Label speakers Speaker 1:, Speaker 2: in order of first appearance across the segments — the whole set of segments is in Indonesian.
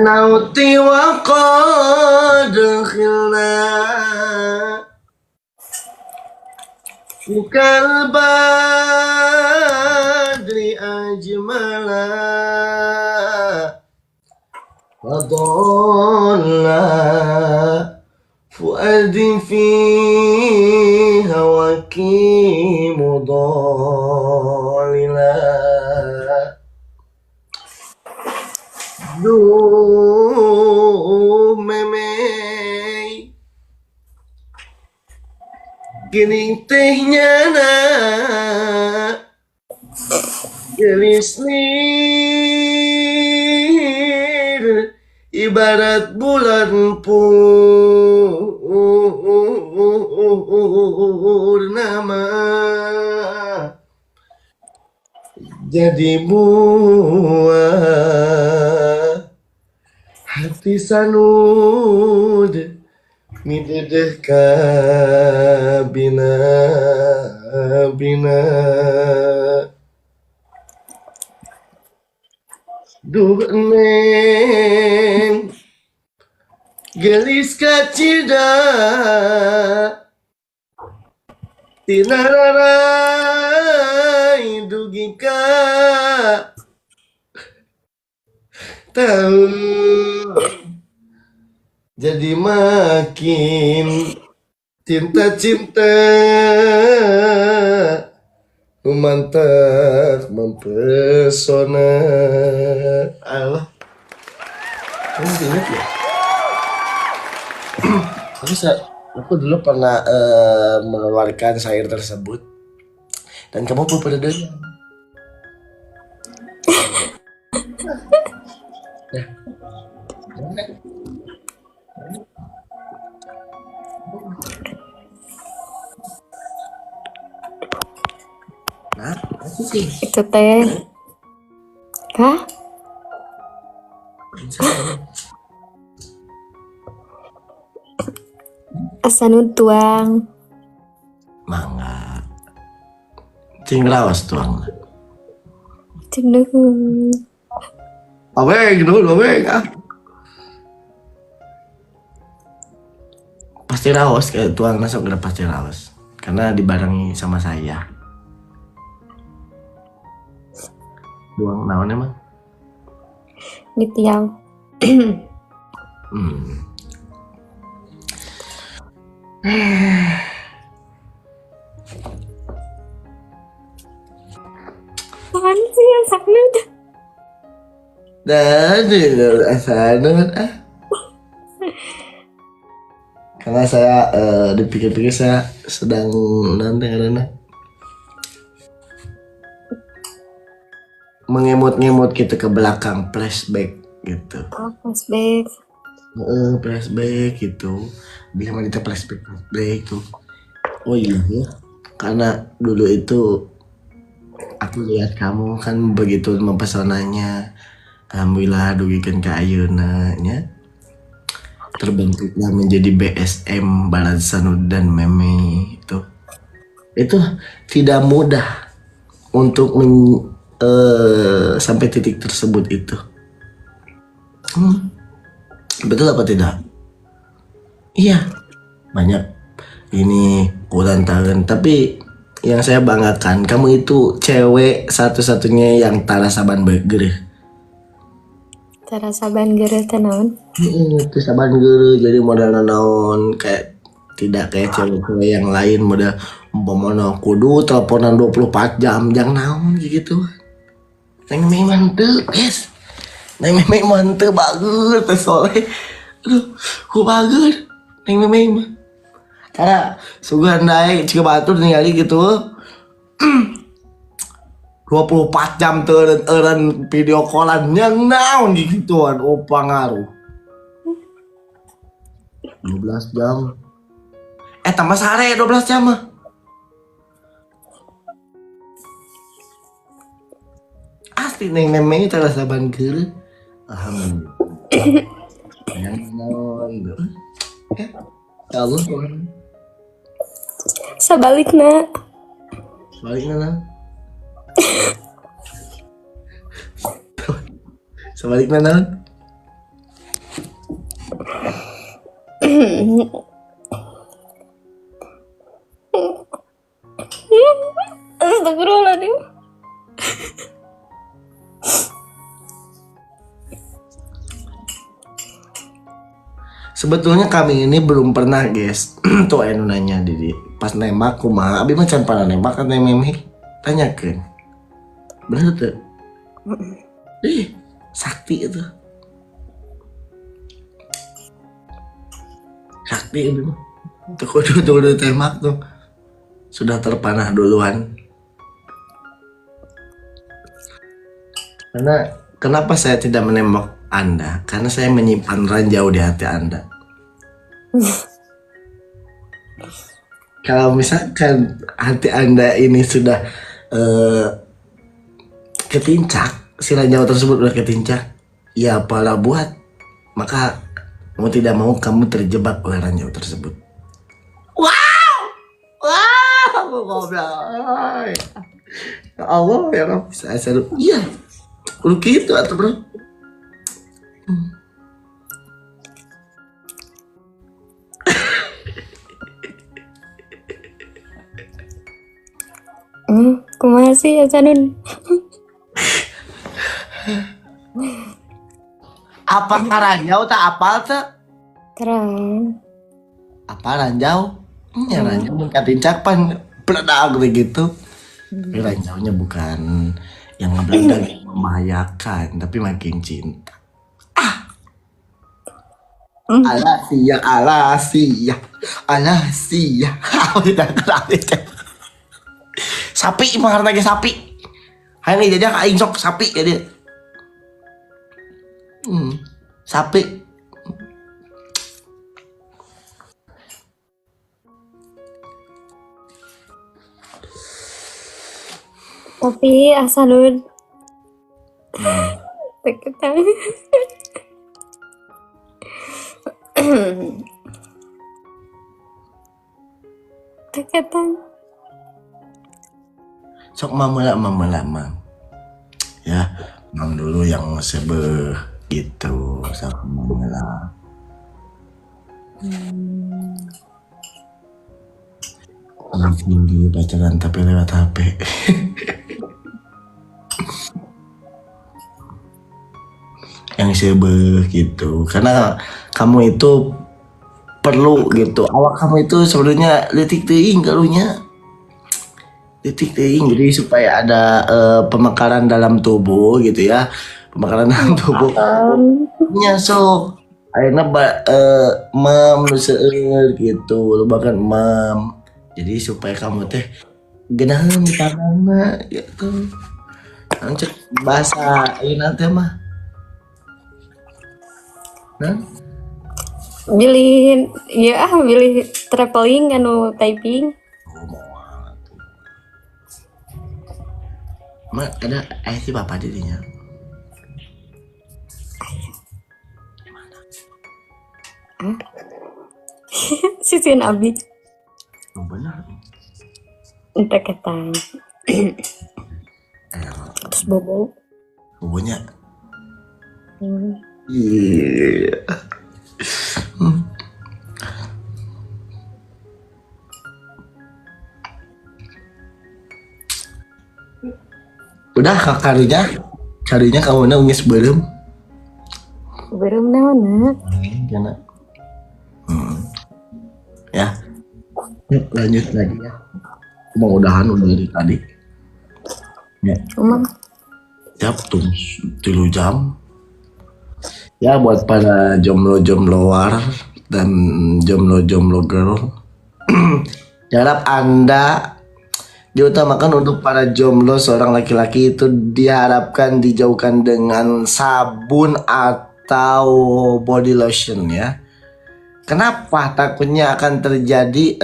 Speaker 1: نوتي وقد خلنا كالبدر أجملا وضل فؤادي في هواك مضللا Duh memei gini tehnya na gelis lir ibarat bulan purnama jadi buah hati sanud midedeh kabina bina duh neng gelis kacida tinararai dugika tahu jadi makin cinta-cinta memantap mempesona. Allah, kamu ingat ya? Aku dulu pernah mengeluarkan syair tersebut dan kamu pun pernah dengar. Nah, aku sih.
Speaker 2: Itu teh. Hah? Asanud tuang.
Speaker 1: Mangga. Cing rawas tuang.
Speaker 2: Cing deuh.
Speaker 1: Aweng dulu, aweng ah. Pasti rawas kayak tuang masuk udah pasti rawas. Karena dibarengi sama saya. Tuang naon emang?
Speaker 2: Di tiang. Apaan sih yang sakit?
Speaker 1: Asanud ah. Karena saya dipikir-pikir saya sedang nanti karena mengemut-ngemut gitu ke belakang, flashback gitu.
Speaker 2: Oh, flashback.
Speaker 1: Flashback gitu. Bisa wanita flashback tuh. Oh iya ya. Karena dulu itu aku lihat kamu kan begitu mempesonanya. Alhamdulillah dugikan ke ayeuna nya. Terbentuklah menjadi BSM Balad Sanud dan Meme itu. Itu tidak mudah untuk sampai titik tersebut itu. Betul apa tidak? Iya, banyak ini kurantaran. Tapi yang saya banggakan, kamu itu cewek satu-satunya yang tarasaban gereuh.
Speaker 2: Tarasaban gereuh teh naon?
Speaker 1: Itu saban gereuh jadi modal naon kayak tidak kayak cewek-cewek yang lain modal umpamana kudu teleponan 24 jam jang naon gitu. Neng memang teu, guys. Neng memang teu bagus teh soleh. Aduh, ku bagus. Neng memang. Karena sugan naik cika batur ningali gitu. 24 jam teureun video callan yang naon gituan pangaruh. 12 jam. Tambah sare 12 jam mah. Asli neng nemeng terasa ban geureuh. Alhamdulillah. Yang naon tuh. Ya Allah.
Speaker 2: Sabalikna.
Speaker 1: Sebaliknya naon?
Speaker 2: Astagfirullahaladzim.
Speaker 1: Sebetulnya kami ini belum pernah guys. Tuh anu nanya Didi pas nembak kumaha abi mah can pernah nembak kan memeh tanyakeun bener tuh sakti itu sakti itu mah tuh kudu tembak tuh sudah terpanah duluan. Karena kenapa saya tidak menembak Anda? Karena saya menyimpan ranjau di hati Anda. Kalau misalkan hati Anda ini sudah ketincak, si ranjau tersebut udah ketincak, ya apalah buat, maka mau tidak mau kamu terjebak oleh ranjau tersebut. Wow, goblok. Ya Allah, ya Rob, saya seru. Iya, udah gitu atau bro?
Speaker 2: Kumaha sih ya Sanun?
Speaker 1: Apa ranjau tak apal tak?
Speaker 2: Terang.
Speaker 1: Apa ranjau? Ya ranjau mengkatin capan peledak gitu. Tapi ranjaunya bukan yang ngebeledak yang membahayakan, tapi makin cinta. Alasia. Udah kenalin. Sapi mah harna ge sapi. Hayang jajak aing sok sapi ya dia. Sapi.
Speaker 2: Tapi Sanun deketan. Deketan.
Speaker 1: Sok mamela mam. Ya, mam dulu yang sebeh gitu. Sok mamela. Langsung dulu pacaran tapi lewat HP. Yang sebeh gitu. Karena kamu itu perlu gitu. Awak kamu itu sebenarnya letik teuing kalunya. Letik teuing jadi supaya ada pemekaran dalam tubuh gitu ya. Pemekaran dalam tubuh. Nya sok ayeuna mam nu seueur gitu. Lu bahkan mam. Jadi supaya kamu teh geunaheun di tanganna gitu. Cek bahasa ayeuna teh mah. Nah,
Speaker 2: Pilih traveling anu typing.
Speaker 1: Mak ada si bapak dirinya.
Speaker 2: Sisin abi.
Speaker 1: Oh, benar.
Speaker 2: Deketan. Terus bobo.
Speaker 1: Bobonya.
Speaker 2: Hmm.
Speaker 1: Iya. Udah karunya kamu na ungis beureum.
Speaker 2: Belum naon.
Speaker 1: Karena ya. Yuk, lanjut lagi ya. Mudah-mudahan udah dari tadi. Ya,
Speaker 2: Emang
Speaker 1: siap tuh 3 jam. Ya buat para jomblo-jombloar dan jomblo-jomblo girl. Harap Anda diutamakan untuk para jomblo, seorang laki-laki itu diharapkan dijauhkan dengan sabun atau body lotion ya. Kenapa? Takutnya akan terjadi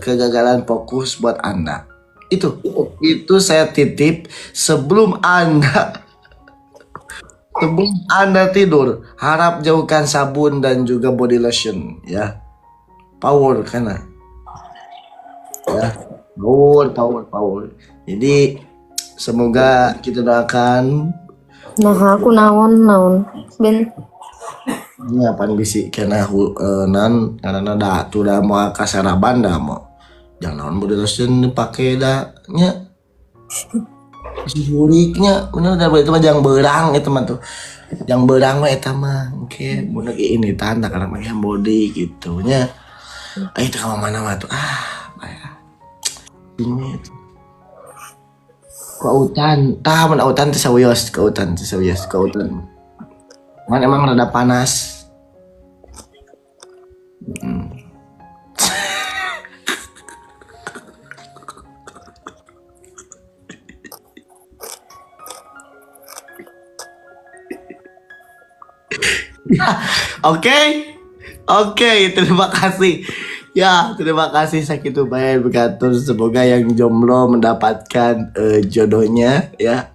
Speaker 1: kegagalan fokus buat Anda. Itu saya titip sebelum Anda tidur, harap jauhkan sabun dan juga body lotion ya. Power karena ya. Power. Jadi semoga kita doakan.
Speaker 2: nah aku naon ben
Speaker 1: Nya pan bisi kena nan karena da tu da mau kasaraban da mau jangan naon bude teruskeun dipake da nya si buriknya bener da itu mah jang beurang itu mah tuh jang beurang mah eta mah oke mun ini tanda karena make body gitu nya itu ka mana mah tuh bayar ini kautan tah mun autan teh sawios kautan kan emang rada panas. Oke, oke, terima kasih. Ya, terima kasih sakitu bae begatur. Semoga yang jomblo mendapatkan jodohnya ya.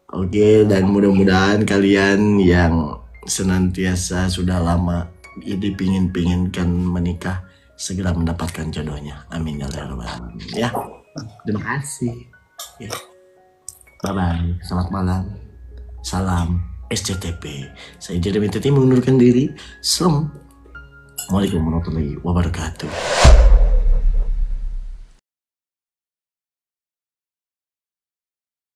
Speaker 1: Oke, dan mudah-mudahan kalian yang senantiasa sudah lama dipingin-pinginkan menikah segera mendapatkan jodohnya. Amin ya rabbal alamin. Ya, terima kasih. Ya. Bye bye. Selamat malam. Salam SCTP. Saya Jeremy Teti mengundurkan diri. Assalamualaikum warahmatullahi wabarakatuh.